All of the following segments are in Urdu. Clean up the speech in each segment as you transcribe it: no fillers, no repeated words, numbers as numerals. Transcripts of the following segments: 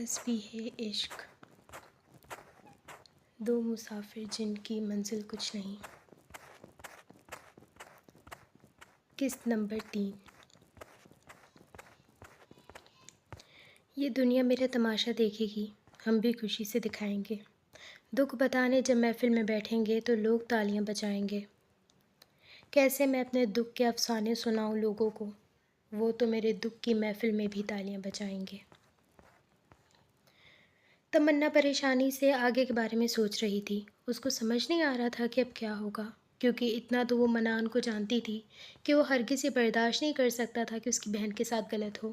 تسبیح عشق، دو مسافر جن کی منزل کچھ نہیں۔ قسط نمبر 3۔ یہ دنیا میرا تماشا دیکھے گی، ہم بھی خوشی سے دکھائیں گے۔ دکھ بتانے جب محفل میں بیٹھیں گے تو لوگ تالیاں بجائیں گے۔ کیسے میں اپنے دکھ کے افسانے سناؤں لوگوں کو، وہ تو میرے دکھ کی محفل میں بھی تالیاں بجائیں گے۔ تمنا پریشانی سے آگے کے بارے میں سوچ رہی تھی۔ اس کو سمجھ نہیں آ رہا تھا کہ اب کیا ہوگا، کیونکہ اتنا تو وہ منان کو جانتی تھی کہ وہ ہرگز یہ برداشت نہیں کر سکتا تھا کہ اس کی بہن کے ساتھ غلط ہو،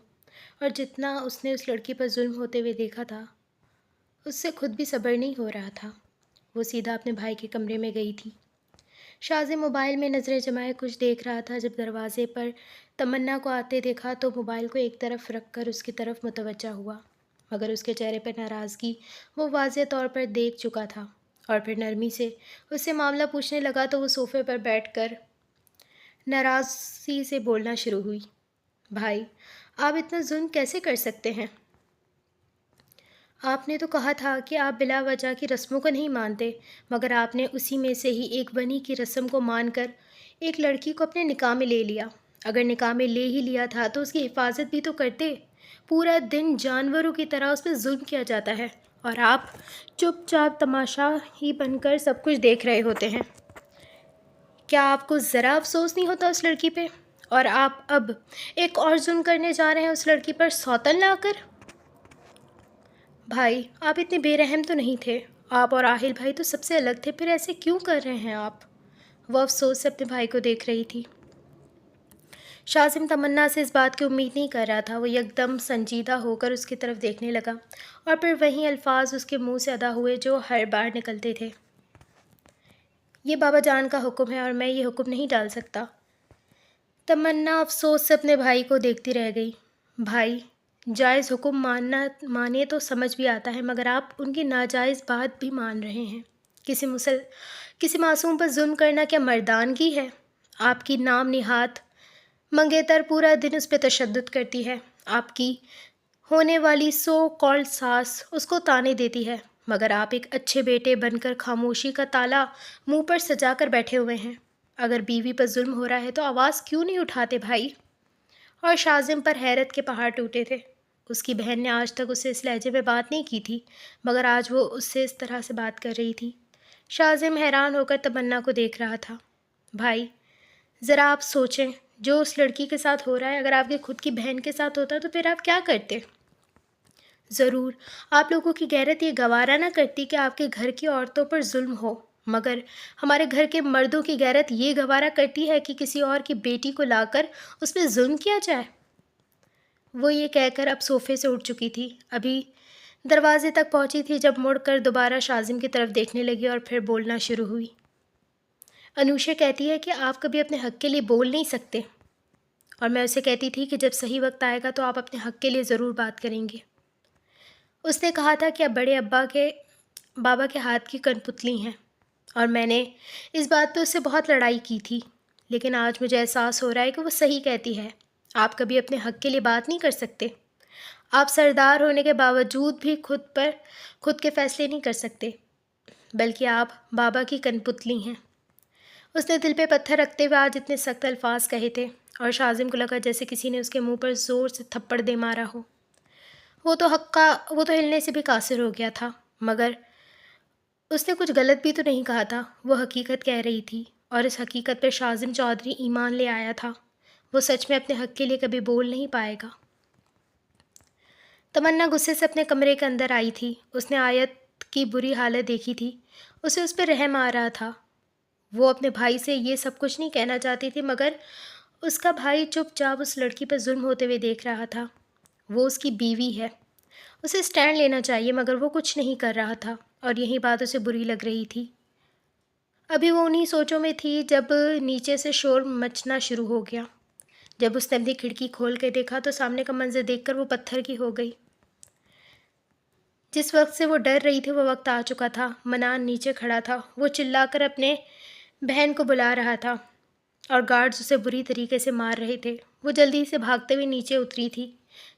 اور جتنا اس نے اس لڑکی پر ظلم ہوتے ہوئے دیکھا تھا اس سے خود بھی صبر نہیں ہو رہا تھا۔ وہ سیدھا اپنے بھائی کے کمرے میں گئی تھی۔ شاذم موبائل میں نظریں جمائے کچھ دیکھ رہا تھا۔ جب دروازے پر تمنا کو آتے دیکھا تو موبائل کو ایک طرف رکھ کر اس کی طرف متوجہ ہوا، مگر اس کے چہرے پر ناراضگی وہ واضح طور پر دیکھ چکا تھا، اور پھر نرمی سے اس سے معاملہ پوچھنے لگا تو وہ صوفے پر بیٹھ کر ناراضی سے بولنا شروع ہوئی۔ بھائی، آپ اتنا ظلم کیسے کر سکتے ہیں؟ آپ نے تو کہا تھا کہ آپ بلا وجہ کی رسموں کو نہیں مانتے، مگر آپ نے اسی میں سے ہی ایک بنی کی رسم کو مان کر ایک لڑکی کو اپنے نکاح میں لے لیا۔ اگر نکاح میں لے ہی لیا تھا تو اس کی حفاظت بھی تو کرتے۔ پورا دن جانوروں کی طرح اس پہ ظلم کیا جاتا ہے، اور آپ چپ چاپ تماشا ہی بن کر سب کچھ دیکھ رہے ہوتے ہیں۔ کیا آپ کو ذرا افسوس نہیں ہوتا اس لڑکی پہ؟ اور آپ اب ایک اور ظلم کرنے جا رہے ہیں اس لڑکی پر سوتن لا کر۔ بھائی، آپ اتنے بے رحم تو نہیں تھے۔ آپ اور آہل بھائی تو سب سے الگ تھے، پھر ایسے کیوں کر رہے ہیں آپ؟ وہ افسوس سے اپنے بھائی کو دیکھ رہی تھی۔ شاذم تمنا سے اس بات کی امید نہیں کر رہا تھا۔ وہ یکدم سنجیدہ ہو کر اس کی طرف دیکھنے لگا، اور پھر وہی الفاظ اس کے منہ سے ادا ہوئے جو ہر بار نکلتے تھے۔ یہ بابا جان کا حکم ہے اور میں یہ حکم نہیں ڈال سکتا۔ تمنا افسوس سے اپنے بھائی کو دیکھتی رہ گئی۔ بھائی، جائز حکم مانے تو سمجھ بھی آتا ہے، مگر آپ ان کی ناجائز بات بھی مان رہے ہیں۔ کسی معصوم پر ظلم کرنا کیا مردانگی ہے؟ آپ کی نام نہاد منگیتر پورا دن اس پہ تشدد کرتی ہے۔ آپ کی ہونے والی سو کالڈ ساس اس کو طعنے دیتی ہے، مگر آپ ایک اچھے بیٹے بن کر خاموشی کا تالا منہ پر سجا کر بیٹھے ہوئے ہیں۔ اگر بیوی پر ظلم ہو رہا ہے تو آواز کیوں نہیں اٹھاتے بھائی؟ اور شاذم پر حیرت کے پہاڑ ٹوٹے تھے۔ اس کی بہن نے آج تک اس سے اس لہجے میں بات نہیں کی تھی، مگر آج وہ اس سے اس طرح سے بات کر رہی تھی۔ شاذم حیران ہو کر تمنا کو دیکھ رہا تھا۔ بھائی، ذرا آپ سوچیں، جو اس لڑکی کے ساتھ ہو رہا ہے اگر آپ کی خود کی بہن کے ساتھ ہوتا تو پھر آپ کیا کرتے؟ ضرور آپ لوگوں کی غیرت یہ گوارا نہ کرتی کہ آپ کے گھر کی عورتوں پر ظلم ہو، مگر ہمارے گھر کے مردوں کی غیرت یہ گوارا کرتی ہے کہ کسی اور کی بیٹی کو لا کر اس پہ ظلم کیا جائے۔ وہ یہ کہہ کر اب صوفے سے اٹھ چکی تھی، ابھی دروازے تک پہنچی تھی جب مڑ کر دوبارہ شاذم کی طرف دیکھنے لگی اور پھر بولنا شروع ہوئی۔ انوشا کہتی ہے کہ آپ کبھی اپنے حق کے لیے بول نہیں سکتے، اور میں اسے کہتی تھی کہ جب صحیح وقت آئے گا تو آپ اپنے حق کے لیے ضرور بات کریں گے۔ اس نے کہا تھا کہ اب بڑے بابا کے ہاتھ کی کنپتلی ہیں، اور میں نے اس بات پہ اس سے بہت لڑائی کی تھی، لیکن آج مجھے احساس ہو رہا ہے کہ وہ صحیح کہتی ہے۔ آپ کبھی اپنے حق کے لیے بات نہیں کر سکتے۔ آپ سردار ہونے کے باوجود بھی خود کے فیصلے نہیں کر سکتے، بلکہ آپ بابا کی کنپتلی ہیں۔ اس نے دل پہ پتھر رکھتے ہوئے آج اتنے سخت الفاظ کہے تھے، اور شاذم کو لگا جیسے کسی نے اس کے منہ پر زور سے تھپڑ دے مارا ہو۔ وہ تو ہلنے سے بھی قاصر ہو گیا تھا، مگر اس نے کچھ غلط بھی تو نہیں کہا تھا۔ وہ حقیقت کہہ رہی تھی، اور اس حقیقت پر شاذم چودھری ایمان لے آیا تھا۔ وہ سچ میں اپنے حق کے لیے کبھی بول نہیں پائے گا۔ تمنا غصے سے اپنے کمرے کے اندر آئی تھی۔ اس نے آیت کی بری حالت دیکھی تھی، اسے اس پہ رحم آ رہا تھا۔ وہ اپنے بھائی سے یہ سب کچھ نہیں کہنا چاہتی تھی، مگر اس کا بھائی چپ چاپ اس لڑکی پر ظلم ہوتے ہوئے دیکھ رہا تھا۔ وہ اس کی بیوی ہے، اسے سٹینڈ لینا چاہیے، مگر وہ کچھ نہیں کر رہا تھا، اور یہی بات اسے بری لگ رہی تھی۔ ابھی وہ انہی سوچوں میں تھی جب نیچے سے شور مچنا شروع ہو گیا۔ جب اس نے اپنی کھڑکی کھول کے دیکھا تو سامنے کا منظر دیکھ کر وہ پتھر کی ہو گئی۔ جس وقت سے وہ ڈر رہی تھی وہ وقت آ چکا تھا۔ منان نیچے کھڑا تھا، وہ چلا کر اپنے بہن کو بلا رہا تھا، اور گارڈز اسے بری طریقے سے مار رہے تھے۔ وہ جلدی سے بھاگتے ہوئے نیچے اتری تھی،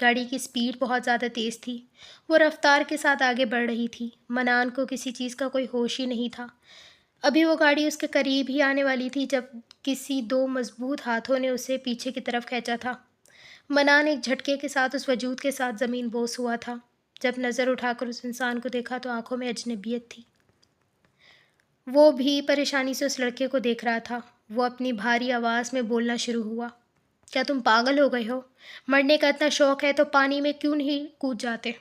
گاڑی کی سپیڈ بہت زیادہ تیز تھی۔ وہ رفتار کے ساتھ آگے بڑھ رہی تھی۔ منان کو کسی چیز کا کوئی ہوش ہی نہیں تھا۔ ابھی وہ گاڑی اس کے قریب ہی آنے والی تھی جب کسی دو مضبوط ہاتھوں نے اسے پیچھے کی طرف کھینچا تھا۔ منان ایک جھٹکے کے ساتھ اس وجود کے ساتھ زمین بوس ہوا تھا۔ جب نظر اٹھا کر اس انسان کو دیکھا تو آنکھوں میں اجنبیت تھی۔ وہ بھی پریشانی سے اس لڑکے کو دیکھ رہا تھا۔ وہ اپنی بھاری آواز میں بولنا شروع ہوا۔ کیا تم پاگل ہو گئے ہو؟ مرنے کا اتنا شوق ہے تو پانی میں کیوں نہیں کود جاتے؟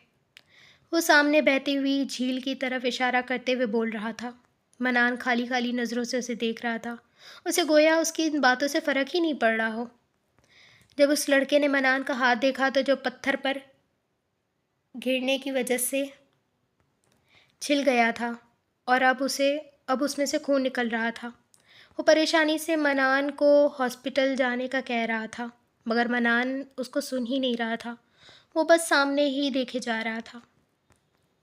وہ سامنے بہتی ہوئی جھیل کی طرف اشارہ کرتے ہوئے بول رہا تھا۔ منان خالی خالی نظروں سے اسے دیکھ رہا تھا۔ اسے گویا اس کی ان باتوں سے فرق ہی نہیں پڑ رہا ہو۔ جب اس لڑکے نے منان کا ہاتھ دیکھا تو جو پتھر پر گرنے کی وجہ سے چھل گیا تھا اور اب اس میں سے خون نکل رہا تھا، وہ پریشانی سے منان کو ہاسپٹل جانے کا کہہ رہا تھا، مگر منان اس کو سن ہی نہیں رہا تھا۔ وہ بس سامنے ہی دیکھے جا رہا تھا۔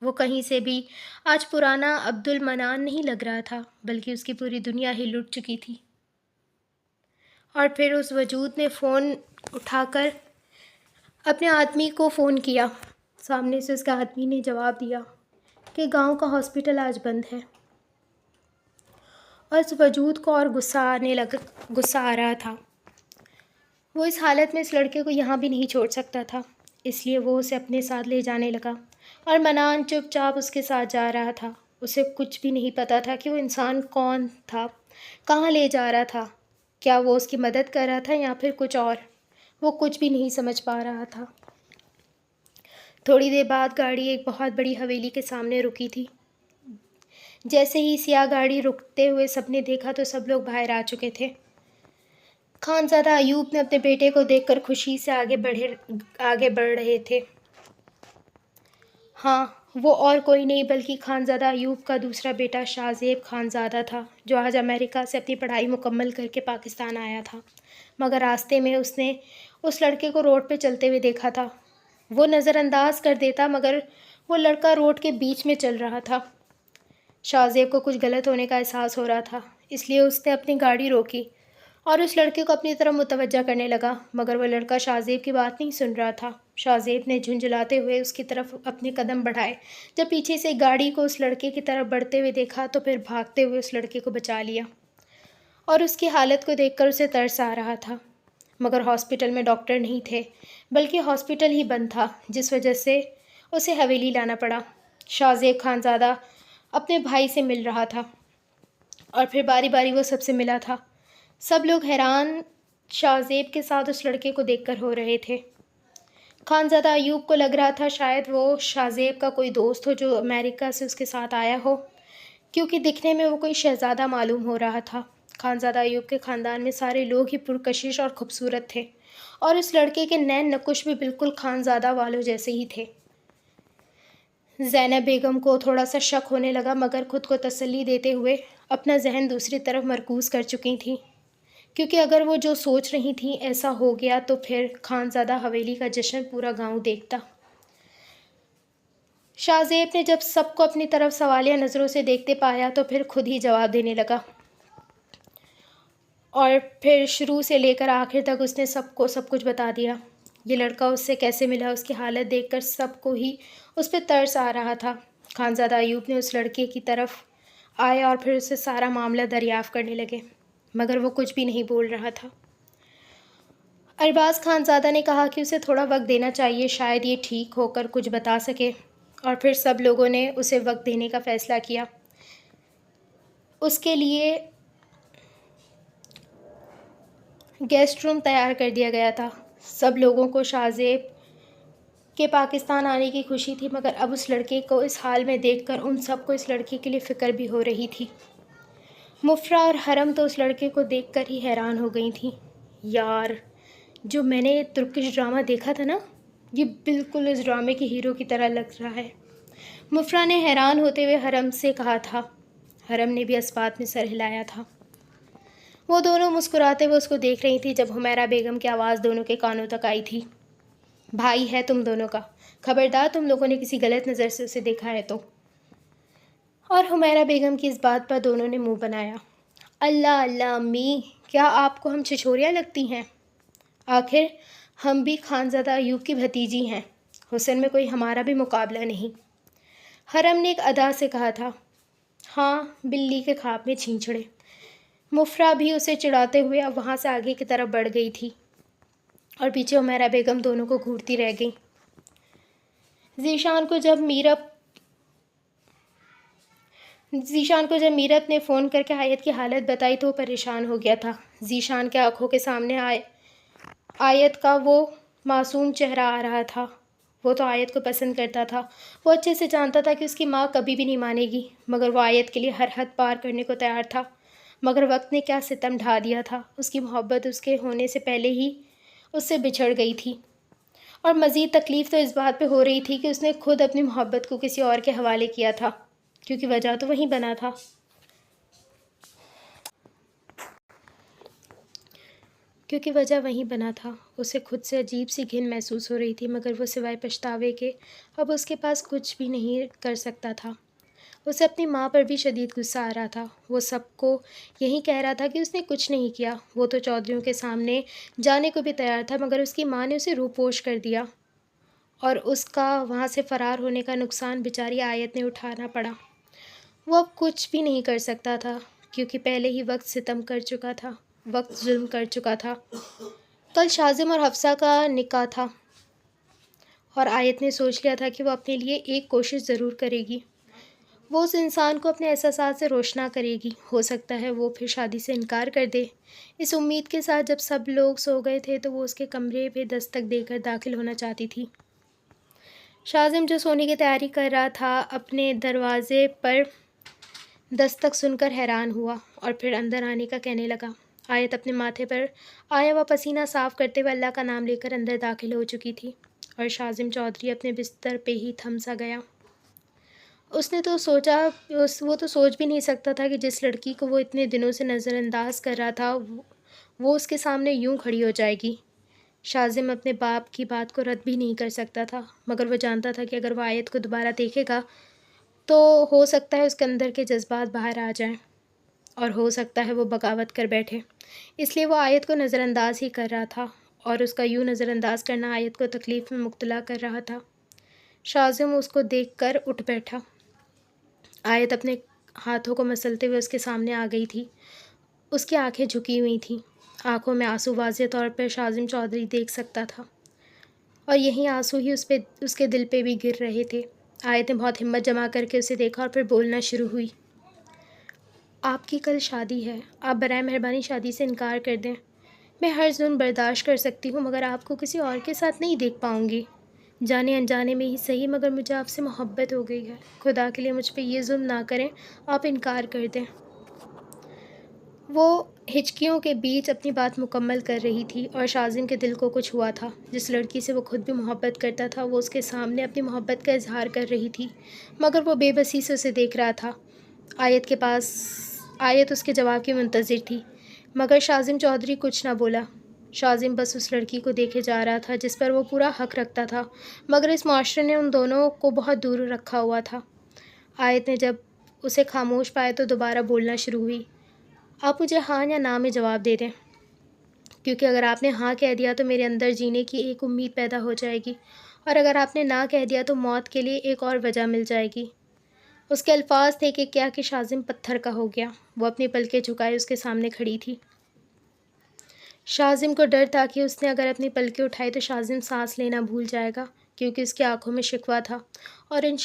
وہ کہیں سے بھی آج پرانا عبد المنان نہیں لگ رہا تھا، بلکہ اس کی پوری دنیا ہی لٹ چکی تھی۔ اور پھر اس وجود نے فون اٹھا کر اپنے آدمی کو فون کیا۔ سامنے سے اس کا آدمی نے جواب دیا کہ گاؤں کا ہاسپٹل آج بند ہے۔ اور اس وجود کو اور غصہ آ رہا تھا۔ وہ اس حالت میں اس لڑکے کو یہاں بھی نہیں چھوڑ سکتا تھا، اس لیے وہ اسے اپنے ساتھ لے جانے لگا۔ اور منان چپ چاپ اس کے ساتھ جا رہا تھا۔ اسے کچھ بھی نہیں پتا تھا کہ وہ انسان کون تھا، کہاں لے جا رہا تھا، کیا وہ اس کی مدد کر رہا تھا یا پھر کچھ اور۔ وہ کچھ بھی نہیں سمجھ پا رہا تھا۔ تھوڑی دیر بعد گاڑی ایک بہت بڑی حویلی کے سامنے رکی تھی۔ جیسے ہی سیاہ گاڑی رکتے ہوئے سب نے دیکھا تو سب لوگ باہر آ چکے تھے۔ خانزادہ ایوب نے اپنے بیٹے کو دیکھ کر خوشی سے آگے بڑھ رہے تھے۔ ہاں، وہ اور کوئی نہیں بلکہ خانزادہ ایوب کا دوسرا بیٹا شاہ خانزادہ تھا، جو آج امریکہ سے اپنی پڑھائی مکمل کر کے پاکستان آیا تھا، مگر راستے میں اس نے اس لڑکے کو روڈ پہ چلتے ہوئے دیکھا تھا۔ وہ نظر انداز کر دیتا مگر وہ لڑکا روڈ کے بیچ میں چل رہا تھا۔ شاہ زیب کو کچھ غلط ہونے کا احساس ہو رہا تھا، اس لیے اس نے اپنی گاڑی روکی اور اس لڑکے کو اپنی طرف متوجہ کرنے لگا، مگر وہ لڑکا شاہ زیب کی بات نہیں سن رہا تھا۔ شاہ زیب نے جھنجھلاتے ہوئے اس کی طرف اپنے قدم بڑھائے۔ جب پیچھے سے گاڑی کو اس لڑکے کی طرف بڑھتے ہوئے دیکھا تو پھر بھاگتے ہوئے اس لڑکے کو بچا لیا، اور اس کی حالت کو دیکھ کر اسے ترس آ رہا تھا، مگر ہاسپٹل میں ڈاکٹر نہیں تھے، بلکہ ہاسپٹل ہی بند تھا، جس وجہ سے اسے حویلی لانا پڑا۔ شاہ زیب خانزادہ اپنے بھائی سے مل رہا تھا اور پھر باری باری وہ سب سے ملا تھا۔ سب لوگ حیران شاہ زیب کے ساتھ اس لڑکے کو دیکھ کر ہو رہے تھے۔ خانزادہ ایوب کو لگ رہا تھا شاید وہ شاہ زیب کا کوئی دوست ہو جو امریکہ سے اس کے ساتھ آیا ہو، کیونکہ دکھنے میں وہ کوئی شہزادہ معلوم ہو رہا تھا۔ خانزادہ ایوب کے خاندان میں سارے لوگ ہی پرکشش اور خوبصورت تھے، اور اس لڑکے کے نین نقش بھی بالکل خانزادہ والوں جیسے ہی تھے۔ زینب بیگم کو تھوڑا سا شک ہونے لگا، مگر خود کو تسلی دیتے ہوئے اپنا ذہن دوسری طرف مرکوز کر چکی تھیں، کیونکہ اگر وہ جو سوچ رہی تھیں ایسا ہو گیا تو پھر خانزادہ حویلی کا جشن پورا گاؤں دیکھتا۔ شاہ زیب نے جب سب کو اپنی طرف سوالیہ نظروں سے دیکھتے پایا تو پھر خود ہی جواب دینے لگا، اور پھر شروع سے لے کر آخر تک اس نے سب کو سب کچھ بتا دیا۔ یہ لڑکا اس سے کیسے ملا، اس کی حالت دیکھ کر سب کو ہی اس پہ ترس آ رہا تھا۔ خانزادہ ایوب نے اس لڑکے کی طرف آئے اور پھر اسے سارا معاملہ دریافت کرنے لگے، مگر وہ کچھ بھی نہیں بول رہا تھا۔ ارباز خانزادہ نے کہا کہ اسے تھوڑا وقت دینا چاہیے، شاید یہ ٹھیک ہو کر کچھ بتا سکے، اور پھر سب لوگوں نے اسے وقت دینے کا فیصلہ کیا۔ اس کے لیے گیسٹ روم تیار کر دیا گیا تھا۔ سب لوگوں کو شاہ زیب کے پاکستان آنے کی خوشی تھی، مگر اب اس لڑکے کو اس حال میں دیکھ کر ان سب کو اس لڑکے کے لیے فکر بھی ہو رہی تھی۔ مفرہ اور حرم تو اس لڑکے کو دیکھ کر ہی حیران ہو گئی تھیں۔ یار، جو میں نے ترکش ڈرامہ دیکھا تھا نا، یہ بالکل اس ڈرامے کے ہیرو کی طرح لگ رہا ہے، مفرہ نے حیران ہوتے ہوئے حرم سے کہا تھا۔ حرم نے بھی اس بات میں سر ہلایا تھا۔ وہ دونوں مسکراتے ہوئے اس کو دیکھ رہی تھی جب حمیرہ بیگم کی آواز دونوں کے کانوں تک آئی تھی۔ بھائی ہے تم دونوں کا، خبردار تم لوگوں نے کسی غلط نظر سے اسے دیکھا ہے تو۔ اور حمیرہ بیگم کی اس بات پر دونوں نے منہ بنایا۔ اللہ اللہ امی، کیا آپ کو ہم چھچھوریاں لگتی ہیں؟ آخر ہم بھی خانزادہ ایوب کی بھتیجی ہیں، حسن میں کوئی ہمارا بھی مقابلہ نہیں۔ حرم نے ایک ادا سے کہا تھا۔ ہاں، بلی کے خواب میں چھینچھڑے۔ مفرہ بھی اسے چڑھاتے ہوئے اب وہاں سے آگے کی طرف بڑھ گئی تھی اور پیچھے عمیرہ بیگم دونوں کو گھورتی رہ گئیں۔ ذیشان کو جب میرت نے فون کر کے آیت کی حالت بتائی تو وہ پریشان ہو گیا تھا۔ ذیشان کے آنکھوں کے سامنے آیت کا وہ معصوم چہرہ آ رہا تھا۔ وہ تو آیت کو پسند کرتا تھا، وہ اچھے سے جانتا تھا کہ اس کی ماں کبھی بھی نہیں مانے گی، مگر وہ آیت کے لیے ہر حد پار کرنے کو تیار تھا۔ مگر وقت نے کیا ستم ڈھا دیا تھا، اس کی محبت اس کے ہونے سے پہلے ہی اس سے بچھڑ گئی تھی، اور مزید تکلیف تو اس بات پہ ہو رہی تھی کہ اس نے خود اپنی محبت کو کسی اور کے حوالے کیا تھا، کیونکہ وجہ تو وہیں بنا تھا۔ اسے خود سے عجیب سی گھن محسوس ہو رہی تھی، مگر وہ سوائے پچھتاوے کے اب اس کے پاس کچھ بھی نہیں کر سکتا تھا۔ اسے اپنی ماں پر بھی شدید غصہ آ رہا تھا۔ وہ سب کو یہی کہہ رہا تھا کہ اس نے کچھ نہیں کیا، وہ تو چودھریوں کے سامنے جانے کو بھی تیار تھا، مگر اس کی ماں نے اسے روپوش کر دیا اور اس کا وہاں سے فرار ہونے کا نقصان بیچاری آیت نے اٹھانا پڑا۔ وہ اب کچھ بھی نہیں کر سکتا تھا، کیونکہ پہلے ہی وقت ستم کر چکا تھا، وقت ظلم کر چکا تھا۔ کل شاذم اور حفصہ کا نکاح تھا اور آیت نے سوچ لیا تھا کہ وہ اپنے لیے ایک کوشش ضرور کرے گی۔ وہ اس انسان کو اپنے احساسات سے روشنا کرے گی، ہو سکتا ہے وہ پھر شادی سے انکار کر دے۔ اس امید کے ساتھ جب سب لوگ سو گئے تھے تو وہ اس کے کمرے پہ دستک دے کر داخل ہونا چاہتی تھی۔ شاذم جو سونے کی تیاری کر رہا تھا اپنے دروازے پر دستک سن کر حیران ہوا اور پھر اندر آنے کا کہنے لگا۔ آیت اپنے ماتھے پر آیا ہوا پسینہ صاف کرتے ہوئے اللہ کا نام لے کر اندر داخل ہو چکی تھی، اور شاذم چودھری اپنے بستر پہ ہی تھم سا گیا۔ وہ تو سوچ بھی نہیں سکتا تھا کہ جس لڑکی کو وہ اتنے دنوں سے نظر انداز کر رہا تھا وہ اس کے سامنے یوں کھڑی ہو جائے گی۔ شاذم اپنے باپ کی بات کو رد بھی نہیں کر سکتا تھا، مگر وہ جانتا تھا کہ اگر وہ آیت کو دوبارہ دیکھے گا تو ہو سکتا ہے اس کے اندر کے جذبات باہر آ جائیں اور ہو سکتا ہے وہ بغاوت کر بیٹھے، اس لیے وہ آیت کو نظر انداز ہی کر رہا تھا، اور اس کا یوں نظر انداز کرنا آیت کو تکلیف میں مبتلا کر رہا تھا۔ شاذم اس کو دیکھ کر اٹھ بیٹھا۔ آیت اپنے ہاتھوں کو مسلتے ہوئے اس کے سامنے آ گئی تھی۔ اس کی آنکھیں جھکی ہوئی تھیں، آنکھوں میں آنسو واضح طور پر شاذم چودھری دیکھ سکتا تھا، اور یہی آنسو ہی اس کے دل پہ بھی گر رہے تھے۔ آیت نے بہت ہمت جما کر کے اسے دیکھا اور پھر بولنا شروع ہوئی۔ آپ کی کل شادی ہے، آپ برائے مہربانی شادی سے انکار کر دیں۔ میں ہر ظلم برداشت کر سکتی ہوں، مگر آپ کو کسی اور کے ساتھ نہیں دیکھ پاؤں گی، جانے انجانے میں ہی صحیح، مگر مجھے آپ سے محبت ہو گئی ہے۔ خدا کے لیے مجھ پہ یہ ظلم نہ کریں، آپ انکار کر دیں۔ وہ ہچکیوں کے بیچ اپنی بات مکمل کر رہی تھی، اور شاذم کے دل کو کچھ ہوا تھا۔ جس لڑکی سے وہ خود بھی محبت کرتا تھا وہ اس کے سامنے اپنی محبت کا اظہار کر رہی تھی، مگر وہ بے بسی سے اسے دیکھ رہا تھا۔ آیت اس کے جواب کی منتظر تھی، مگر شاذم چودھری کچھ نہ بولا۔ شاذم بس اس لڑکی کو دیکھے جا رہا تھا جس پر وہ پورا حق رکھتا تھا، مگر اس معاشرے نے ان دونوں کو بہت دور رکھا ہوا تھا۔ آیت نے جب اسے خاموش پایا تو دوبارہ بولنا شروع ہوئی۔ آپ مجھے ہاں یا نہ میں جواب دے دیں، کیونکہ اگر آپ نے ہاں کہہ دیا تو میرے اندر جینے کی ایک امید پیدا ہو جائے گی، اور اگر آپ نے نہ کہہ دیا تو موت کے لیے ایک اور وجہ مل جائے گی۔ اس کے الفاظ تھے کہ کیا کہ شاذم پتھر کا ہو گیا۔ وہ اپنی پلکیں جھکائے اس کے سامنے کھڑی تھی۔ شاذم کو ڈر تھا کہ اس نے اگر اپنی پلکیں اٹھائی تو شاذم سانس لینا بھول جائے گا، کیونکہ اس کی آنکھوں میں شکوہ تھا، اور ان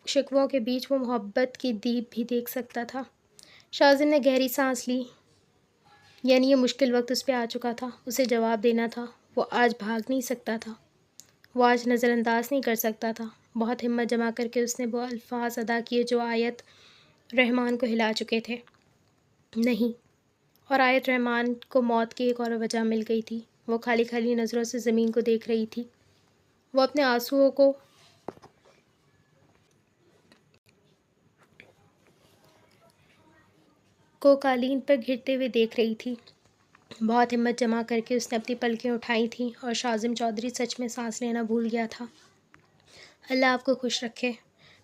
شکووں کے بیچ وہ محبت کی دیپ بھی دیکھ سکتا تھا۔ شاذم نے گہری سانس لی، یعنی یہ مشکل وقت اس پہ آ چکا تھا، اسے جواب دینا تھا۔ وہ آج بھاگ نہیں سکتا تھا، وہ آج نظر انداز نہیں کر سکتا تھا۔ بہت ہمت جما کر کے اس نے وہ الفاظ ادا کیے جو آیت رحمان کو ہلا چکے تھے، نہیں، اور آیت رحمان کو موت کی ایک اور وجہ مل گئی تھی۔ وہ خالی خالی نظروں سے زمین کو دیکھ رہی تھی۔ وہ اپنے آنسوؤں کو قالین پر گرتے ہوئے دیکھ رہی تھی۔ بہت ہمت جما کر کے اس نے اپنی پلکیں اٹھائی تھیں، اور شاذم چودھری سچ میں سانس لینا بھول گیا تھا۔ اللہ آپ کو خوش رکھے،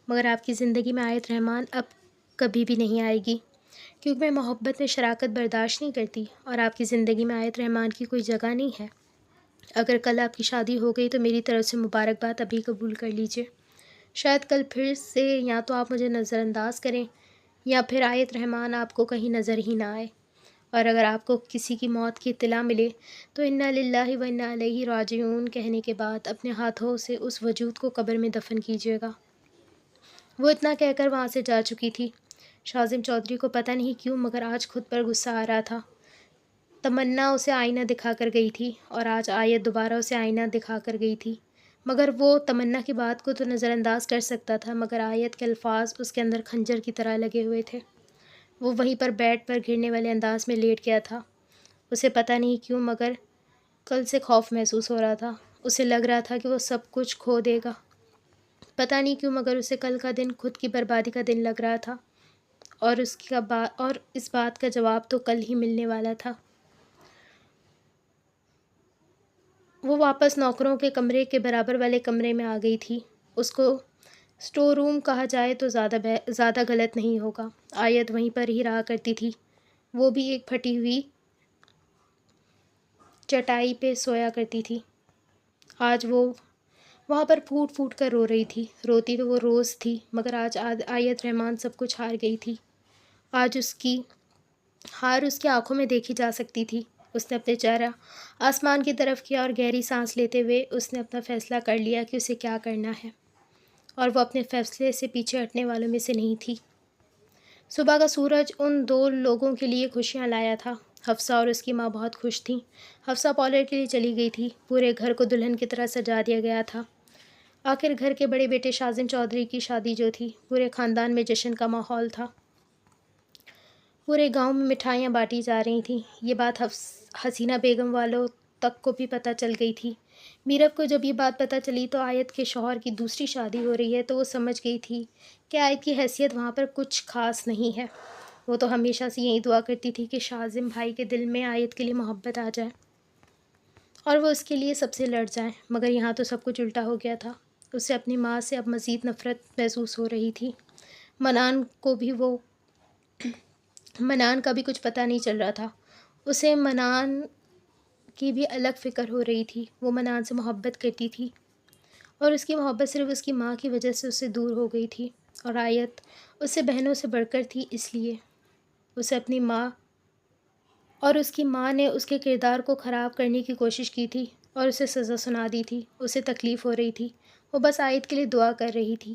مگر آپ کی زندگی میں آیت رحمان اب کبھی بھی نہیں آئے گی، کیونکہ میں محبت میں شراکت برداشت نہیں کرتی، اور آپ کی زندگی میں آیت رحمان کی کوئی جگہ نہیں ہے۔ اگر کل آپ کی شادی ہو گئی تو میری طرف سے مبارکباد ابھی قبول کر لیجیے۔ شاید کل پھر سے یا تو آپ مجھے نظر انداز کریں یا پھر آیت رحمان آپ کو کہیں نظر ہی نہ آئے، اور اگر آپ کو کسی کی موت کی اطلاع ملے تو انا للہ و انا الیہ راجعون کہنے کے بعد اپنے ہاتھوں سے اس وجود کو قبر میں دفن کیجیے گا۔ وہ اتنا کہہ کر وہاں سے جا چکی تھی۔ شاذم چودھری کو پتہ نہیں کیوں مگر آج خود پر غصہ آ رہا تھا۔ تمنا اسے آئینہ دکھا کر گئی تھی اور آج آیت دوبارہ اسے آئینہ دکھا کر گئی تھی، مگر وہ تمنا کی بات کو تو نظر انداز کر سکتا تھا، مگر آیت کے الفاظ اس کے اندر خنجر کی طرح لگے ہوئے تھے۔ وہ وہیں پر بیڈ پر گرنے والے انداز میں لیٹ گیا تھا۔ اسے پتہ نہیں کیوں مگر کل سے خوف محسوس ہو رہا تھا۔ اسے لگ رہا تھا کہ وہ سب کچھ کھو دے گا۔ پتہ نہیں کیوں مگر اسے کل کا دن خود کی بربادی کا دن لگ رہا تھا، اور اس بات کا جواب تو کل ہی ملنے والا تھا۔ وہ واپس نوکروں کے کمرے کے برابر والے کمرے میں آ گئی تھی۔ اس کو اسٹور روم کہا جائے تو زیادہ غلط نہیں ہوگا۔ آیت وہیں پر ہی رہا کرتی تھی، وہ بھی ایک پھٹی ہوئی چٹائی پہ سویا کرتی تھی۔ آج وہ وہاں پر پھوٹ پھوٹ کر رو رہی تھی۔ روتی تو وہ روز تھی مگر آج آیت رحمان سب کچھ ہار گئی تھی۔ آج اس کی ہار اس کی آنکھوں میں دیکھی جا سکتی تھی۔ اس نے اپنے چہرہ آسمان کی طرف کیا اور گہری سانس لیتے ہوئے اس نے اپنا فیصلہ کر لیا کہ اسے کیا کرنا ہے، اور وہ اپنے فیصلے سے پیچھے ہٹنے والوں میں سے نہیں تھی۔ صبح کا سورج ان دو لوگوں کے لیے خوشیاں لایا تھا۔ حفصہ اور اس کی ماں بہت خوش تھیں۔ حفصہ پارلر کے لیے چلی گئی تھی۔ پورے گھر کو دلہن کی طرح سجا دیا گیا تھا۔ آخر گھر کے بڑے بیٹے شاذم چودھری کی شادی جو تھی، پورے خاندان میں جشن کا ماحول تھا۔ پورے گاؤں میں مٹھائیاں بانٹی جا رہی تھیں۔ یہ بات حسینہ بیگم والوں تک کو بھی پتہ چل گئی تھی۔ میرب کو جب یہ بات پتہ چلی تو آیت کے شوہر کی دوسری شادی ہو رہی ہے تو وہ سمجھ گئی تھی کہ آیت کی حیثیت وہاں پر کچھ خاص نہیں ہے۔ وہ تو ہمیشہ سے یہی دعا کرتی تھی کہ شاذم بھائی کے دل میں آیت کے لیے محبت آ جائے اور وہ اس کے لیے سب سے لڑ جائیں، مگر یہاں تو سب کچھ الٹا ہو گیا تھا۔ اسے اپنی ماں سے اب مزید نفرت محسوس ہو رہی تھی۔ منان کا بھی کچھ پتہ نہیں چل رہا تھا۔ اسے منان کی بھی الگ فکر ہو رہی تھی۔ وہ منان سے محبت کرتی تھی اور اس کی محبت صرف اس کی ماں کی وجہ سے اس سے دور ہو گئی تھی، اور آیت اس سے بہنوں سے بڑھ کر تھی، اس لیے اسے اپنی ماں اور اس کی ماں نے اس کے کردار کو خراب کرنے کی کوشش کی تھی اور اسے سزا سنا دی تھی۔ اسے تکلیف ہو رہی تھی، وہ بس آیت کے لیے دعا کر رہی تھی۔